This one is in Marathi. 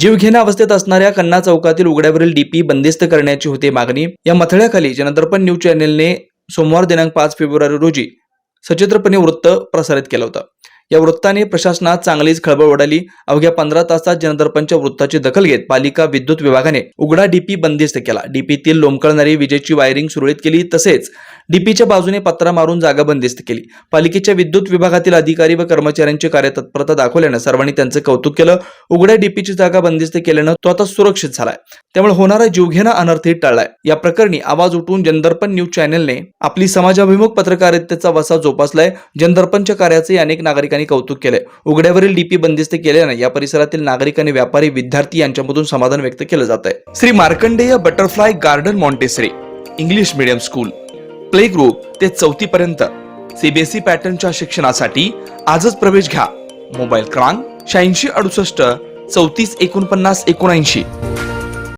जीवघेण्या अवस्थेत असणाऱ्या कन्ना चौकातील उघड्यावरील डीपी बंदिस्त करण्याची होती मागणी। या मथळ्याखाली जनदर्पण न्यूज चॅनेलने सोमवार दिनांक 5 फेब्रुवारी रोजी सचित्रपणे वृत्त प्रसारित केलं होतं। या वृत्ताने प्रशासनात चांगलीच खळबळ उडाली। अवघ्या 15 तासात जनदर्पणच्या वृत्ताची दखल घेत पालिका विद्युत विभागाने उघडा डीपी बंदिस्त केला। डीपीतील लोंबकळणारी विजेची वायरिंग सुरळीत केली, तसेच डीपीच्या बाजूने पत्रा मारून जागा बंदिस्त केली। पालिकेच्या विद्युत विभागातील अधिकारी व कर्मचाऱ्यांची कार्यतत्परता दाखवल्याने सर्वांनी त्यांचे कौतुक केलं। उघड्या डीपीची जागा बंदिस्त केल्यानं तो आता सुरक्षित झालाय, त्यामुळे होणारा जीवघेणा अनर्थही टळलाय। या प्रकरणी आवाज उठवून जनदर्पण न्यूज चॅनेलने आपली समाजाभिमुख पत्रकारितेचा वसा जोपासलाय। जनदर्पणच्या कार्याचे अनेक नागरिकांनी कौतुक केले। उघड्यावरील डीपी बंदिस्त केल्याने या परिसरातील नागरिक आणि व्यापारी, विद्यार्थी यांच्यामधून समाधान व्यक्त केलं जात आहे। Shri Markandey butterfly garden Montessori English medium school, play group ते 4थी पर्यंत सीबीएसई पॅटर्नच्या शिक्षणासाठी आजच प्रवेश घ्या। मोबाईल क्रमांक 8668 34 49 79।